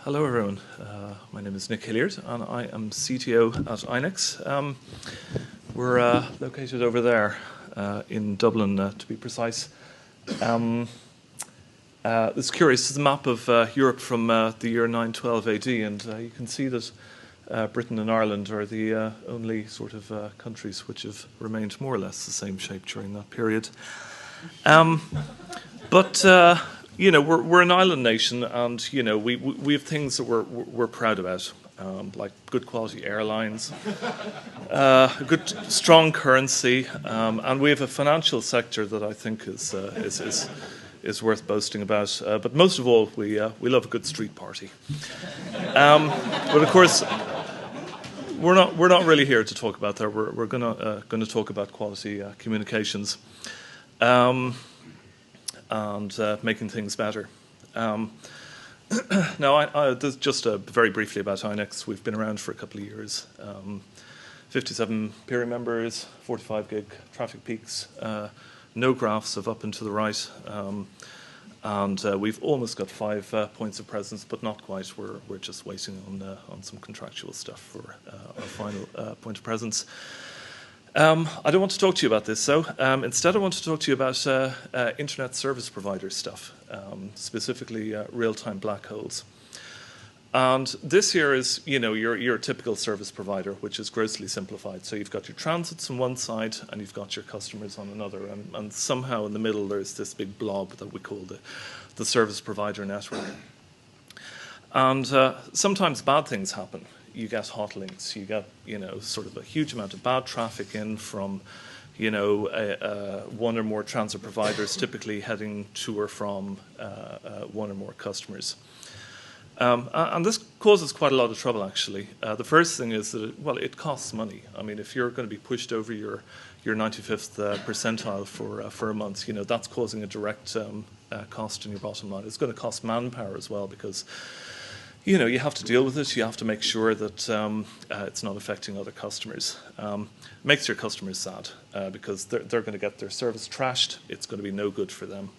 Hello everyone, my name is Nick Hilliard and I am CTO at INEX. We're located over there in Dublin, to be precise. It's curious, this is a map of Europe from the year 912 AD, and you can see that Britain and Ireland are the only sort of countries which have remained more or less the same shape during that period. You know, we're an island nation, and you know we have things that we're proud about, like good quality airlines, a good strong currency, and we have a financial sector that I think is worth boasting about. But most of all, we love a good street party. But of course, we're not really here to talk about that. We're gonna talk about quality communications. And making things better. Now, just very briefly about INEX. We've been around for a couple of years. 57 peering members, 45 gig traffic peaks, no graphs of up and to the right, and we've almost got 5 points of presence, but not quite. We're just waiting on some contractual stuff for our final point of presence. I don't want to talk to you about this, so instead I want to talk to you about internet service provider stuff, specifically real-time black holes. And this here is, you know, your typical service provider, which is grossly simplified. So you've got your transits on one side, and you've got your customers on another, and somehow in the middle there's this big blob that we call the service provider network. And sometimes bad things happen. You get hot links, you get, you know, sort of a huge amount of bad traffic in from, you know, one or more transit providers, typically heading to or from one or more customers. And this causes quite a lot of trouble, actually. The first thing is that, it costs money. I mean, if you're going to be pushed over your 95th percentile for a month, you know, that's causing a direct cost in your bottom line. It's going to cost manpower as well, because you know, you have to deal with it. You have to make sure that it's not affecting other customers. Makes your customers sad because they're going to get their service trashed. It's going to be no good for them.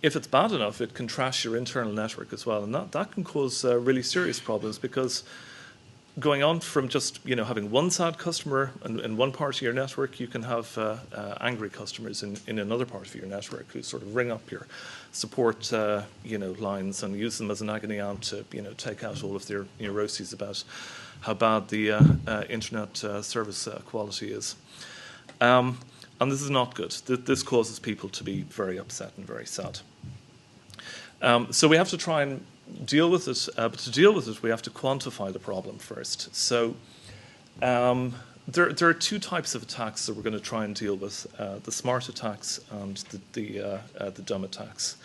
If it's bad enough, it can trash your internal network as well, and that can cause really serious problems, because going on from just, you know, having one sad customer in one part of your network, you can have angry customers in another part of your network who sort of ring up your support you know, lines and use them as an agony aunt to, you know, take out all of their neuroses about how bad the internet service quality is. And this is not good. This causes people to be very upset and very sad. So we have to try and deal with it, but to deal with it, we have to quantify the problem first. So there are 2 types of attacks that we're going to try and deal with: the smart attacks and the dumb attacks.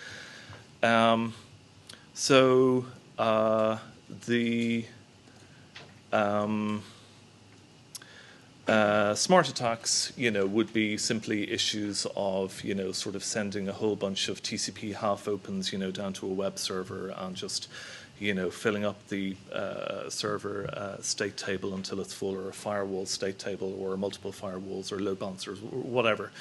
Smart attacks, you know, would be simply issues of, you know, sort of sending a whole bunch of TCP half opens, you know, down to a web server and just, you know, filling up the server state table until it's full, or a firewall state table, or multiple firewalls or load balancers, or whatever.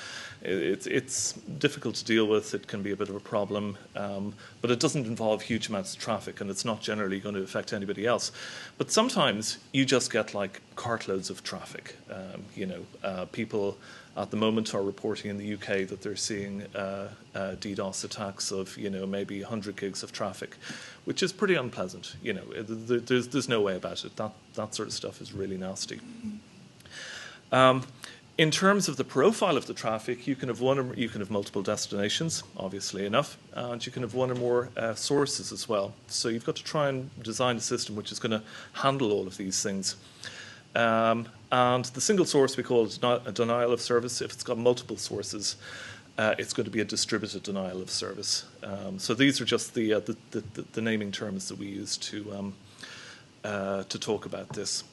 It's difficult to deal with. It can be a bit of a problem, but it doesn't involve huge amounts of traffic, and it's not generally going to affect anybody else. But sometimes you just get like cartloads of traffic. You know, people at the moment are reporting in the UK that they're seeing DDoS attacks of, you know, maybe 100 gigs of traffic, which is pretty unpleasant. You know, there's no way about it. That sort of stuff is really nasty. In terms of the profile of the traffic, you can have multiple destinations, obviously enough, and you can have one or more sources as well. So you've got to try and design a system which is going to handle all of these things. And the single source we call it a denial of service. If it's got multiple sources, it's going to be a distributed denial of service. So these are just the naming terms that we use to talk about this.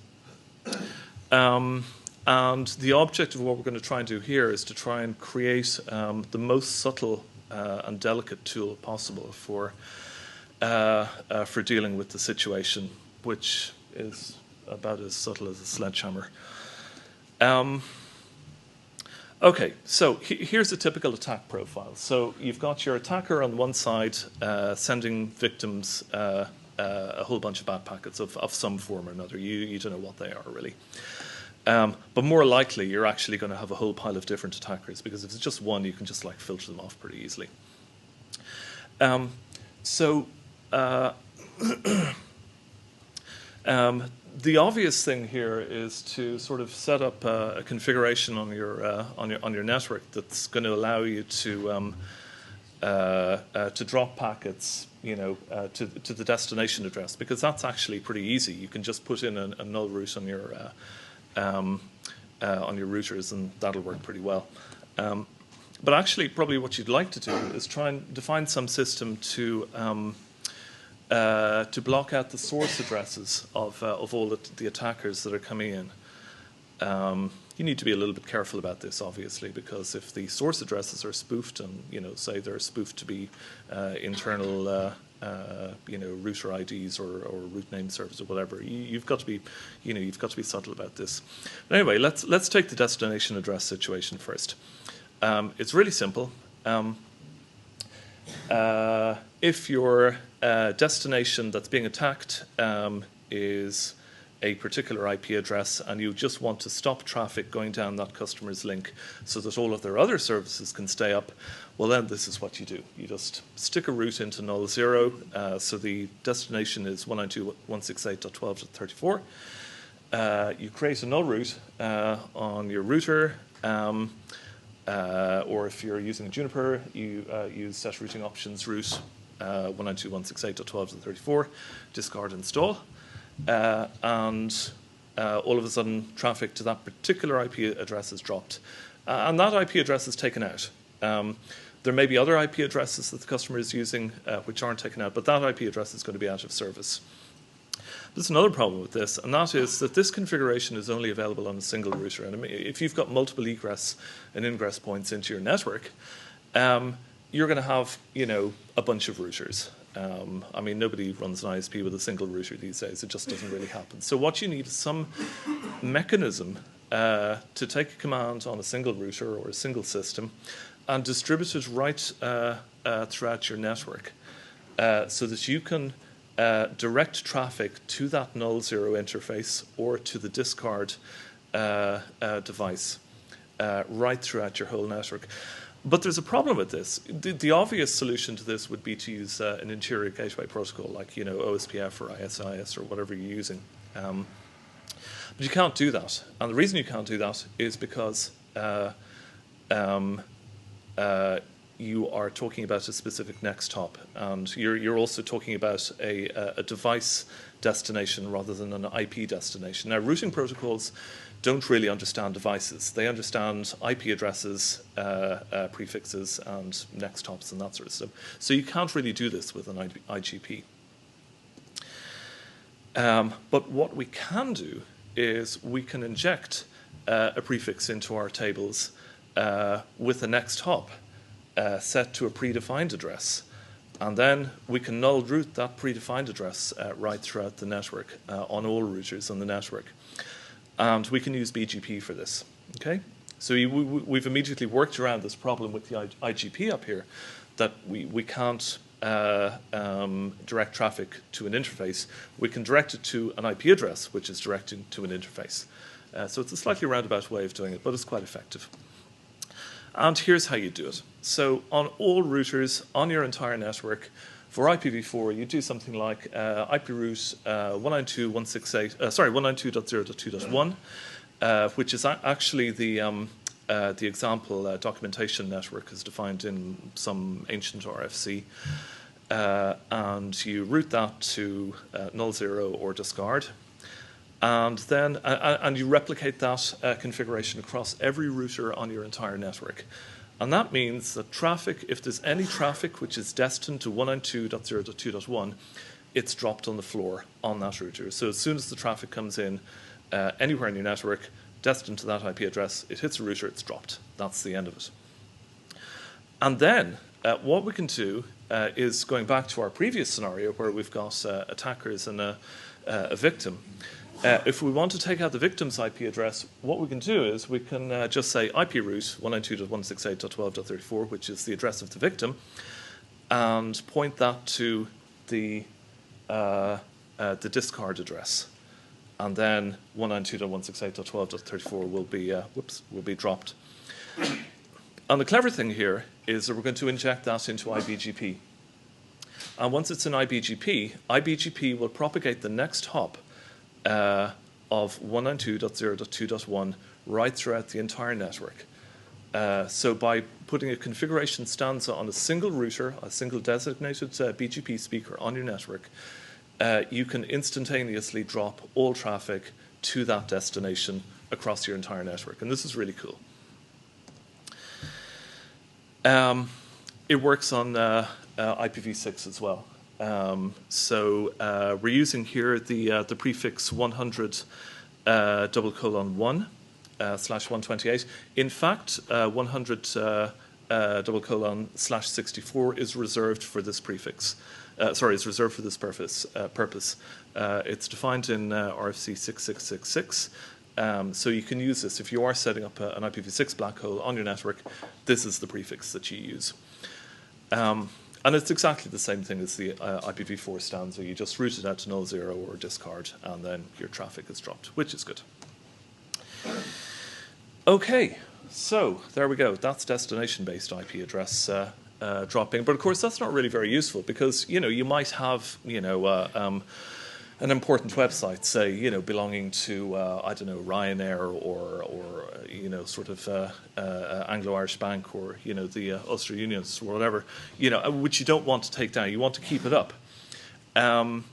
And the object of what we're going to try and do here is to try and create the most subtle and delicate tool possible for dealing with the situation, which is about as subtle as a sledgehammer. Okay, so here's a typical attack profile. So you've got your attacker on one side sending victims a whole bunch of bad packets of some form or another. You don't know what they are, really. But more likely, you're actually going to have a whole pile of different attackers, because if it's just one, you can just like filter them off pretty easily. The obvious thing here is to sort of set up a configuration on your network that's going to allow you to drop packets, to the destination address, because that's actually pretty easy. You can just put in a null route on your routers, and that'll work pretty well. But actually, probably what you'd like to do is try and define some system to block out the source addresses of all the attackers that are coming in. You need to be a little bit careful about this, obviously, because if the source addresses are spoofed, and say they're spoofed to be internal, router IDs or root name servers or whatever, you've got to be, you've got to be subtle about this. But anyway, let's take the destination address situation first. It's really simple. If your destination that's being attacked is a particular IP address, and you just want to stop traffic going down that customer's link so that all of their other services can stay up, well, then this is what you do. You just stick a route into null 0, so the destination is 192.168.12.34. You create a null route on your router, or if you're using Juniper, you use set routing options route 192.168.12.34, discard install, and all of a sudden traffic to that particular IP address is dropped, and that IP address is taken out. There may be other IP addresses that the customer is using which aren't taken out, but that IP address is going to be out of service. There's another problem with this, and that is that this configuration is only available on a single router. And if you've got multiple egress and ingress points into your network, you're going to have, a bunch of routers. I mean, nobody runs an ISP with a single router these days. It just doesn't really happen. So what you need is some mechanism to take a command on a single router or a single system and distribute it right throughout your network, so that you can direct traffic to that null 0 interface or to the discard device right throughout your whole network. But there's a problem with this. The obvious solution to this would be to use an interior gateway protocol like OSPF or ISIS or whatever you're using. But you can't do that. And the reason you can't do that is because you are talking about a specific next hop, and you're also talking about a device destination rather than an IP destination. Now, routing protocols don't really understand devices. They understand IP addresses, prefixes, and next hops and that sort of stuff. So you can't really do this with an IGP. But what we can do is we can inject a prefix into our tables with a next hop set to a predefined address, and then we can null route that predefined address right throughout the network on all routers on the network, and we can use BGP for this. Okay, so we've immediately worked around this problem with the IGP up here, that we can't direct traffic to an interface. We can direct it to an IP address, which is directing to an interface. So it's a slightly roundabout way of doing it, but it's quite effective. And here's how you do it. So on all routers on your entire network, for IPv4, you do something like IP route 192.168, which is actually the example documentation network is defined in some ancient RFC. And you route that to null 0 or discard. And then you replicate that configuration across every router on your entire network. And that means that traffic, if there's any traffic which is destined to 192.0.2.1, it's dropped on the floor on that router. So as soon as the traffic comes in anywhere in your network destined to that IP address, it hits a router, it's dropped. That's the end of it. And then what we can do is, going back to our previous scenario where we've got attackers and a victim, If we want to take out the victim's IP address, what we can do is we can just say IP root 192.168.12.34, which is the address of the victim, and point that to the discard address. And then 192.168.12.34 will be dropped. And the clever thing here is that we're going to inject that into IBGP. And once it's in IBGP, IBGP will propagate the next hop of 192.0.2.1 right throughout the entire network. So by putting a configuration stanza on a single router, a single designated BGP speaker on your network, you can instantaneously drop all traffic to that destination across your entire network. And this is really cool. It works on IPv6 as well. So we're using here the prefix 100:1/128. In fact, 100:/64 is reserved for this prefix. Is reserved for this purpose. It's defined in RFC 6666. So you can use this if you are setting up an IPv6 black hole on your network. This is the prefix that you use. And it's exactly the same thing as the IPv4 stanza. You just route it out to null zero or discard, and then your traffic is dropped, which is good. Okay, so there we go. That's destination-based IP address dropping. But of course, that's not really very useful because you might have an important website, say belonging to I don't know, Ryanair or sort of Anglo-Irish Bank or the Ulster Unions or whatever, which you don't want to take down. You want to keep it up. And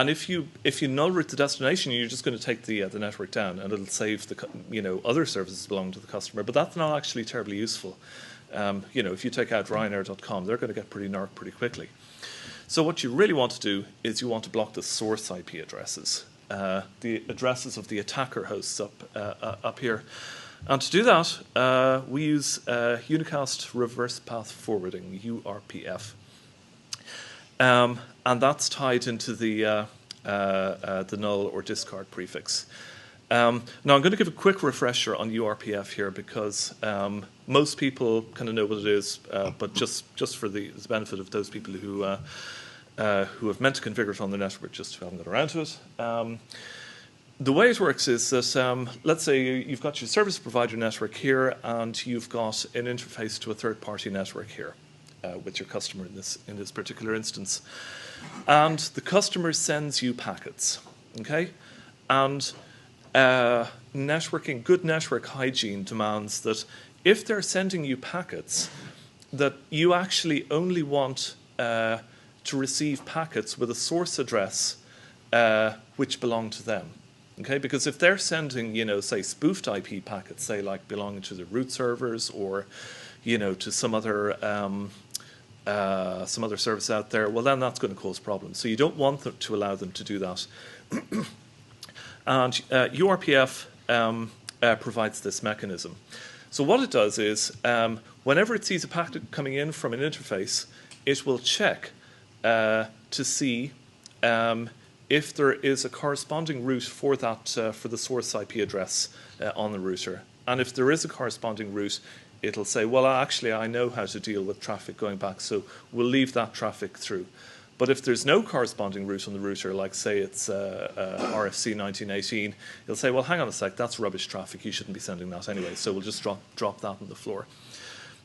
if you null route the destination, you're just going to take the network down, and it'll save the other services belonging to the customer. But that's not actually terribly useful. If you take out Ryanair.com, they're going to get pretty narc pretty quickly. So what you really want to do is you want to block the source IP addresses, the addresses of the attacker hosts up here. And to do that, we use unicast reverse path forwarding, URPF. And that's tied into the null or discard prefix. Now I'm going to give a quick refresher on URPF here because most people kind of know what it is, but just for the benefit of those people who have meant to configure it on the network just haven't got around to it. The way it works is that let's say you've got your service provider network here, and you've got an interface to a third-party network here with your customer in this particular instance, and the customer sends you packets, okay, and good network hygiene demands that if they're sending you packets, that you actually only want to receive packets with a source address which belong to them. Okay, because if they're sending, say spoofed IP packets, say like belonging to the root servers or, to some other service out there, well then that's going to cause problems. So you don't want them to allow them to do that. And URPF provides this mechanism. So what it does is, whenever it sees a packet coming in from an interface, it will check to see if there is a corresponding route for that for the source IP address on the router. And if there is a corresponding route, it'll say, well, actually, I know how to deal with traffic going back, so we'll leave that traffic through. But if there's no corresponding route on the router, like say it's RFC 1918, it'll say, well, hang on a sec, that's rubbish traffic, you shouldn't be sending that anyway, so we'll just drop that on the floor.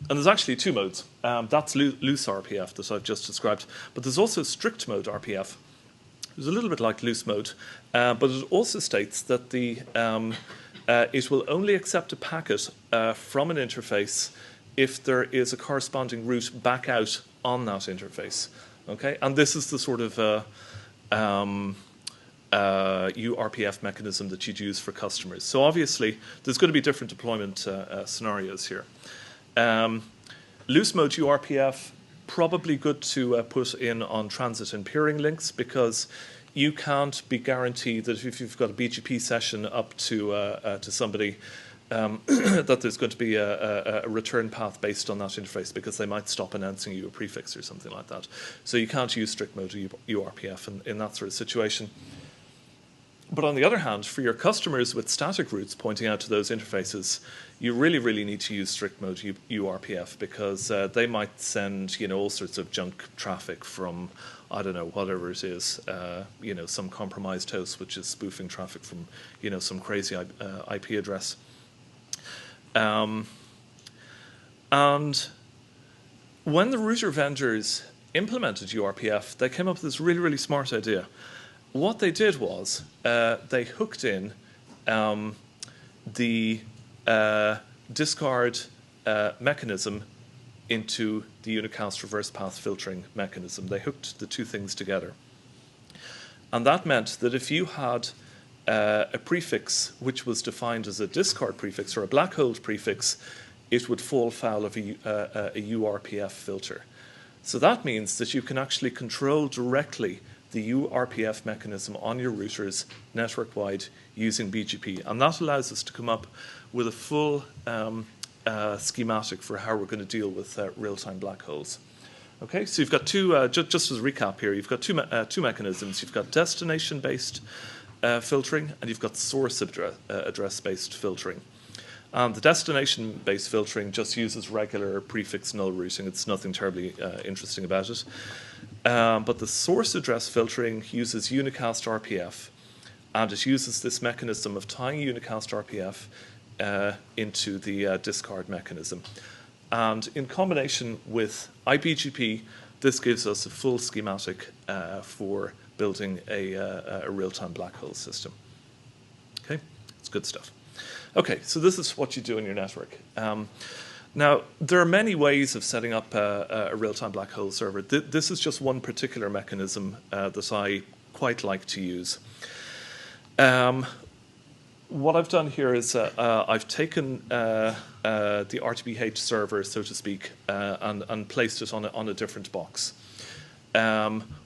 And there's actually two modes. That's loose RPF that I've just described, but there's also strict mode RPF. It's a little bit like loose mode, but it also states that it will only accept a packet from an interface if there is a corresponding route back out on that interface. Okay, and this is the sort of URPF mechanism that you'd use for customers. So obviously, there's going to be different deployment scenarios here. Loose mode URPF, probably good to put in on transit and peering links, because you can't be guaranteed that if you've got a BGP session up to somebody, that there's going to be a return path based on that interface, because they might stop announcing you a prefix or something like that. So you can't use strict mode URPF in that sort of situation. But on the other hand, for your customers with static routes pointing out to those interfaces, you really need to use strict mode URPF, because they might send all sorts of junk traffic from, I don't know, whatever it is, some compromised host which is spoofing traffic from some crazy IP address. And when the router vendors implemented URPF, they came up with this really smart idea. What they did was they hooked in the discard mechanism into the unicast reverse path filtering mechanism. They hooked the two things together. And that meant that if you had a prefix which was defined as a discard prefix or a black hole prefix, it would fall foul of a URPF filter. So that means that you can actually control directly the URPF mechanism on your routers network-wide using BGP. And that allows us to come up with a full schematic for how we're going to deal with real-time black holes. Okay, so you've got two, just as a recap here, you've got two mechanisms. You've got destination-based filtering, and you've got source address-based filtering. And the destination-based filtering just uses regular prefix null routing. It's nothing terribly interesting about it. But the source address filtering uses unicast RPF, and it uses this mechanism of tying unicast RPF into the discard mechanism. And in combination with IBGP, this gives us a full schematic for building a real-time black hole system. Okay, it's good stuff. Okay, so this is what you do in your network. Now, there are many ways of setting up a real-time black hole server. This is just one particular mechanism that I quite like to use. What I've done here is I've taken the RTBH server, so to speak, and placed it on a different box.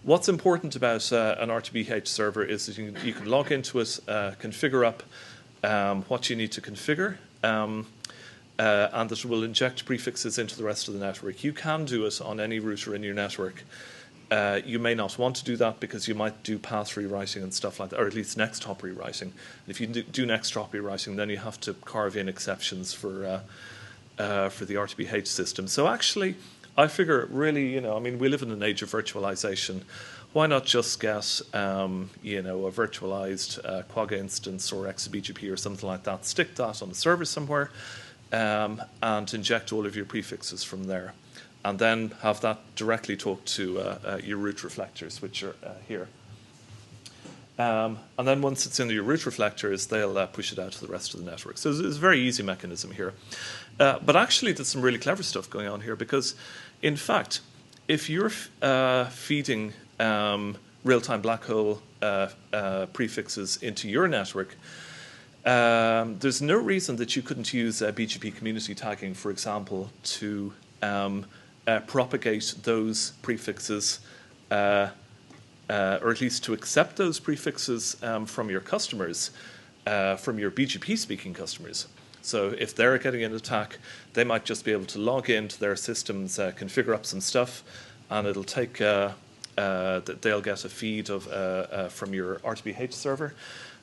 What's important about an RTBH server is that you can log into it, configure up what you need to configure, and that it will inject prefixes into the rest of the network. You can do it on any router in your network. You may not want to do that because you might do path rewriting and stuff like that, or at least next hop rewriting. If you do next hop rewriting, then you have to carve in exceptions for the RTBH system. So actually, I figure really, I mean, we live in an age of virtualization. Why not just get, a virtualized Quagga instance or XBGP or something like that, stick that on the server somewhere, and inject all of your prefixes from there. And then have that directly talk to your route reflectors, which are here. And then once it's in your route reflectors, they'll push it out to the rest of the network. So it's a very easy mechanism here. But actually, there's some really clever stuff going on here, because, in fact, if you're feeding real-time black hole prefixes into your network, there's no reason that you couldn't use BGP community tagging, for example, to propagate those prefixes, or at least to accept those prefixes from your customers, from your BGP-speaking customers. So if they're getting an attack, they might just be able to log into their systems, configure up some stuff, and it'll take, they'll get a feed of, from your RTBH server.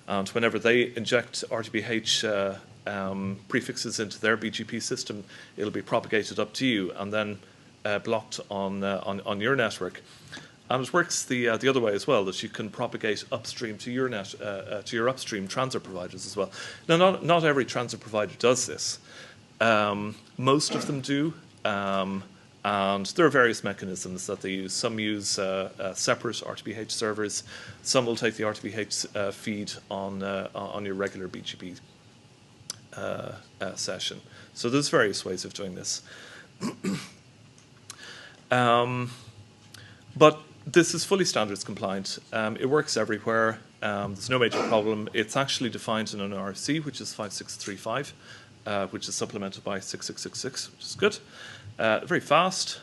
And whenever they inject RTBH prefixes into their BGP system, it'll be propagated up to you and then blocked on your network. And it works the other way as well, that you can propagate upstream to your to your upstream transit providers as well. Now, not every transit provider does this. Most of them do, and there are various mechanisms that they use. Some use separate RTBH servers. Some will take the RTBH feed on your regular BGP session. So there's various ways of doing this. But this is fully standards compliant. It works everywhere. There's no major problem. It's actually defined in an RFC, which is 5635, which is supplemented by 6666, which is good. Very fast.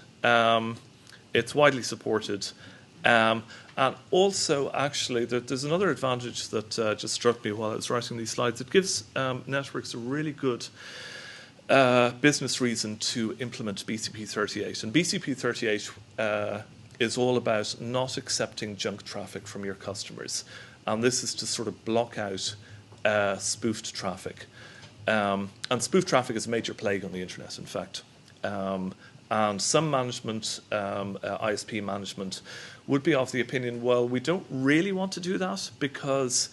It's widely supported. And also, actually, there's another advantage that just struck me while I was writing these slides. It gives networks a really good business reason to implement BCP38. And BCP38 is all about not accepting junk traffic from your customers. and this is to sort of block out spoofed traffic. And spoofed traffic is a major plague on the internet, in fact. And some management, ISP management, would be of the opinion, well, we don't really want to do that because,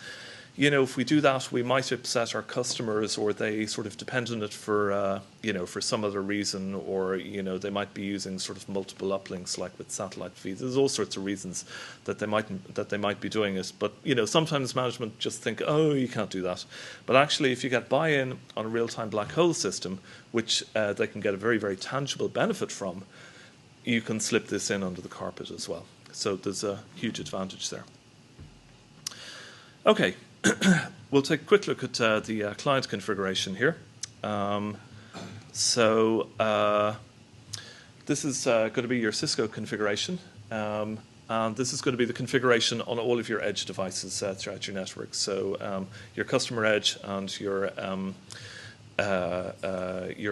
you know, if we do that, we might upset our customers, or they sort of depend on it for, you know, for some other reason, or, you know, they might be using sort of multiple uplinks, like with satellite feeds. There's all sorts of reasons that they might be doing it. But, you know, sometimes management just think, oh, you can't do that. But actually, if you get buy-in on a real-time black hole system, which they can get a very, very tangible benefit from, you can slip this in under the carpet as well. So there's a huge advantage there. Okay. We'll take a quick look at the client configuration here. This is going to be your Cisco configuration, and this is going to be the configuration on all of your edge devices throughout your network. So your customer edge and your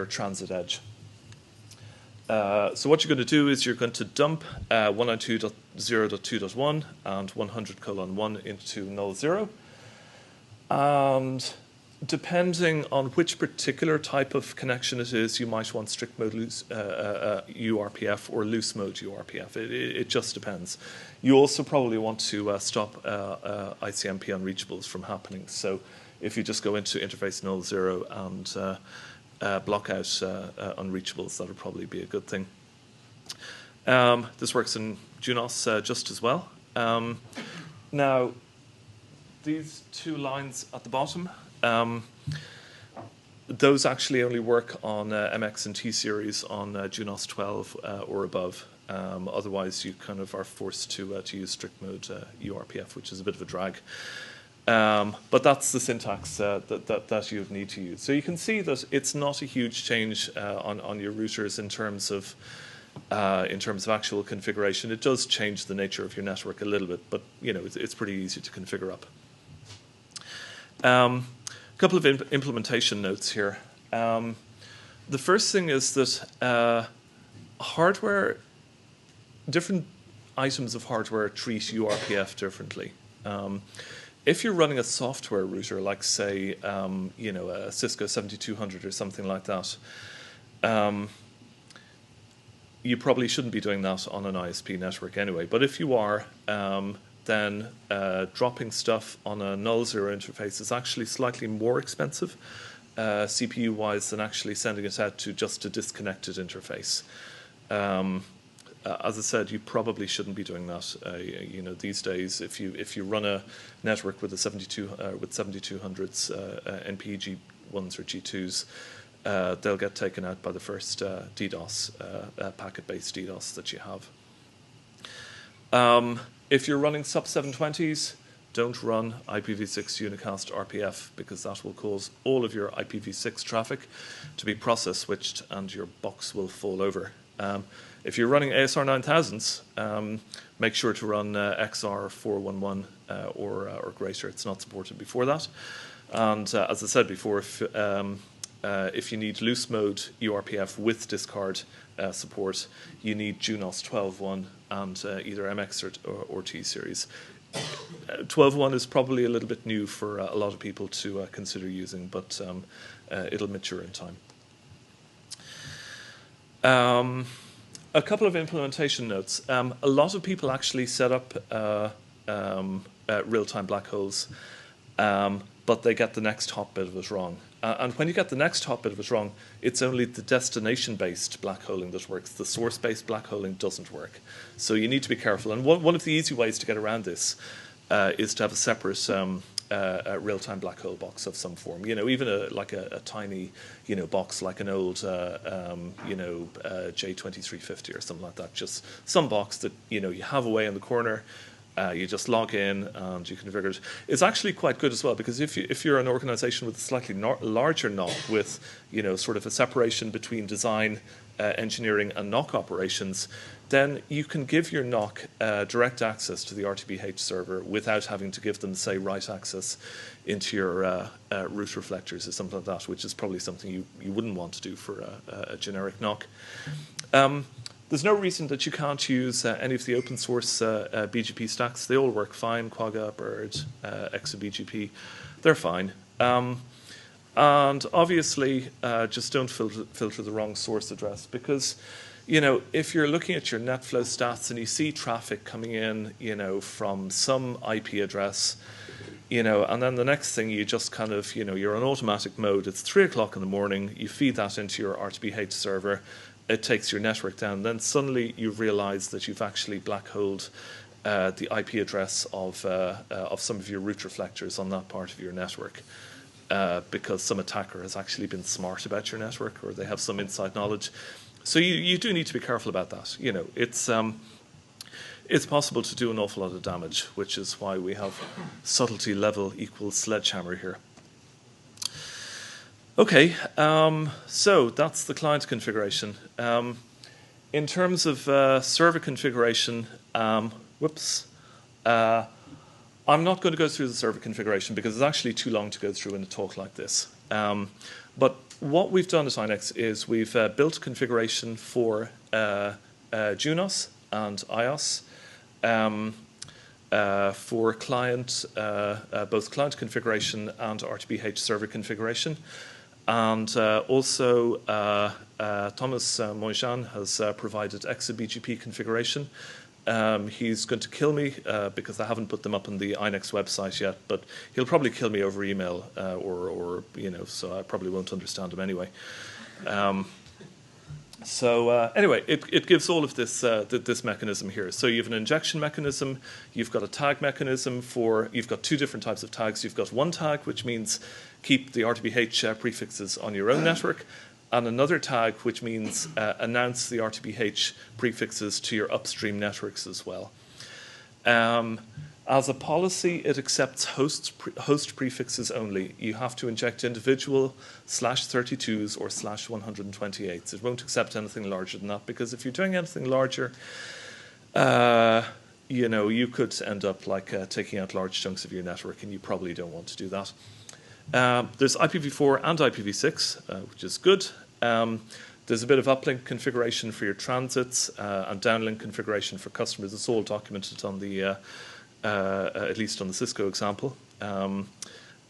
transit edge. So what you're going to do is you're going to dump 192.0.2.1 and 100:1 into null 0. And depending on which particular type of connection it is, you might want strict mode URPF or loose mode URPF. It just depends. You also probably want to stop ICMP unreachables from happening. So if you just go into interface null 0 and block out unreachables, that would probably be a good thing. This works in UKNOF just as well. Now, these two lines at the bottom, those actually only work on MX and T series on UKNOF12 or above. Otherwise, you kind of are forced to use strict mode URPF, which is a bit of a drag. But that's the syntax that you would need to use. So you can see that it's not a huge change on your routers in terms of actual configuration. It does change the nature of your network a little bit, but you know it's pretty easy to configure up. A couple of implementation notes here. The first thing is that different items of hardware treat URPF differently. If you're running a software router, like say, you know, a Cisco 7200 or something like that, you probably shouldn't be doing that on an ISP network anyway. But if you are, then dropping stuff on a null 0 interface is actually slightly more expensive, CPU-wise, than actually sending it out to just a disconnected interface. As I said, you probably shouldn't be doing that. You know, these days, if you run a network with a 7200s NPE G1s or G2s, they'll get taken out by the first DDoS, packet-based DDoS that you have. If you're running sub 720s, don't run IPv6 unicast RPF, because that will cause all of your IPv6 traffic to be process switched and your box will fall over. If you're running ASR 9000s, make sure to run XR 411 or greater. It's not supported before that. And as I said before, if you need loose mode URPF with discard support, you need UKNOF 12.1 and either MX or T series. 12.1 is probably a little bit new for a lot of people to consider using, but it'll mature in time. A couple of implementation notes. A lot of people actually set up real-time black holes, but they get the next hot bit of it wrong. And when you get the next hot bit of it wrong, it's only the destination-based black holing that works. The source-based black holing doesn't work. So you need to be careful. And one of the easy ways to get around this is to have a separate real-time black hole box of some form. You know, even like a tiny, you know, box like an old, you know, J2350 or something like that. Just some box that, you know, you have away in the corner. You just log in and you configure it. It's actually quite good as well, because if you're an organization with a slightly larger NOC with, you know, sort of a separation between design, engineering and NOC operations, then you can give your NOC direct access to the RTBH server without having to give them, say, write access into your route reflectors or something like that, which is probably something you wouldn't want to do for a generic NOC. there's no reason that you can't use any of the open source BGP stacks. They all work fine. Quagga, Bird, ExaBGP, they're fine. And obviously, just don't filter the wrong source address, because, you know, if you're looking at your NetFlow stats and you see traffic coming in, you know, from some IP address, you know, and then the next thing you just kind of, you know, you're on automatic mode. It's 3 o'clock in the morning. You feed that into your RTBH server. It takes your network down. Then suddenly you realize that you've actually blackholed the IP address of some of your route reflectors on that part of your network. Because some attacker has actually been smart about your network, or they have some inside knowledge. So you do need to be careful about that. You know, it's possible to do an awful lot of damage, which is why we have subtlety level equals sledgehammer here. Okay, so that's the client configuration. In terms of server configuration, I'm not going to go through the server configuration because it's actually too long to go through in a talk like this. But what we've done at INEX is we've built configuration for JUNOS and IOS for client, both client configuration and RTBH server configuration. And also Thomas Moijan has provided ExaBGP configuration. He's going to kill me because I haven't put them up on the INEX website yet, but he'll probably kill me over email or you know, so I probably won't understand him anyway. Anyway, it gives all of this this mechanism here. So you have an injection mechanism, you've got a tag mechanism you've got two different types of tags. You've got one tag, which means keep the RTBH prefixes on your own network, and another tag, which means announce the RTBH prefixes to your upstream networks as well. As a policy, it accepts host prefixes only. You have to inject individual /32s or /128s. It won't accept anything larger than that, because if you're doing anything larger, you know, you could end up like taking out large chunks of your network, and you probably don't want to do that. There's IPv4 and IPv6, which is good. There's a bit of uplink configuration for your transits and downlink configuration for customers. It's all documented on the, at least on the Cisco example. And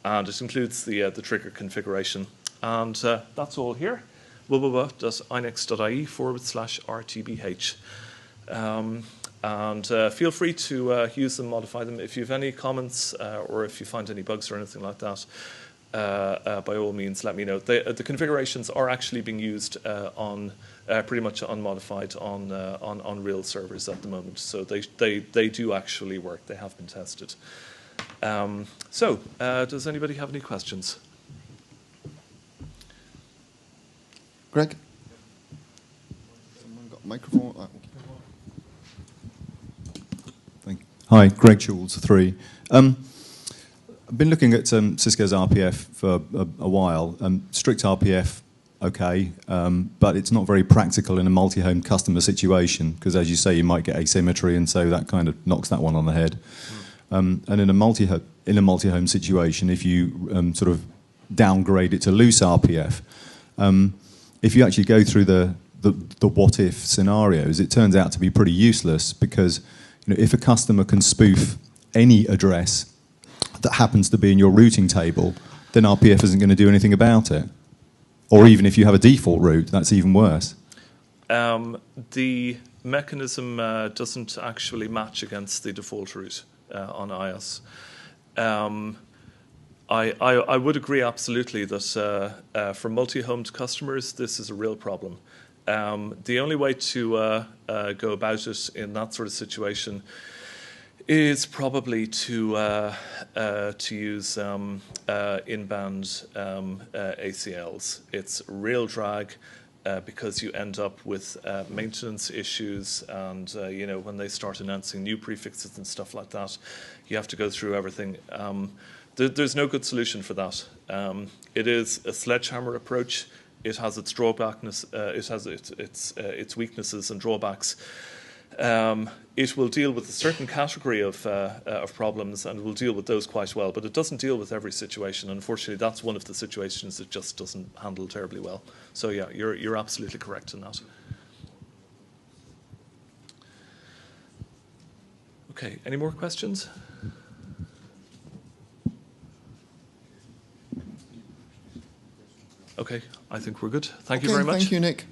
it includes the trigger configuration. And that's all here. www.inex.ie/RTBH. And feel free to use them, modify them. If you have any comments or if you find any bugs or anything like that, by all means, let me know. The configurations are actually being used on pretty much unmodified on real servers at the moment. So they do actually work. They have been tested. Does anybody have any questions? Greg? Someone got a microphone? Oh, okay. Hi, Greg Choules, 3. I've been looking at Cisco's RPF for a while. Strict RPF, okay, but it's not very practical in a multi-home customer situation, because as you say, you might get asymmetry, and so that kind of knocks that one on the head. And in a multi-home situation, if you sort of downgrade it to loose RPF, if you actually go through the what-if scenarios, it turns out to be pretty useless, because you know, if a customer can spoof any address that happens to be in your routing table, then RPF isn't going to do anything about it. Or even if you have a default route, that's even worse. The mechanism doesn't actually match against the default route on iOS. I would agree absolutely that for multi-homed customers, this is a real problem. The only way to go about it in that sort of situation is probably to use inbound ACLs. It's real drag because you end up with maintenance issues, and you know, when they start announcing new prefixes and stuff like that, you have to go through everything. There's no good solution for that. It is a sledgehammer approach. It has its drawbacks. It has its weaknesses and drawbacks. It will deal with a certain category of problems, and will deal with those quite well, but it doesn't deal with every situation. Unfortunately, that's one of the situations it just doesn't handle terribly well. So yeah, you're absolutely correct in that. Okay, any more questions? Okay, I think we're good. Thank you very much. Thank you, Nick.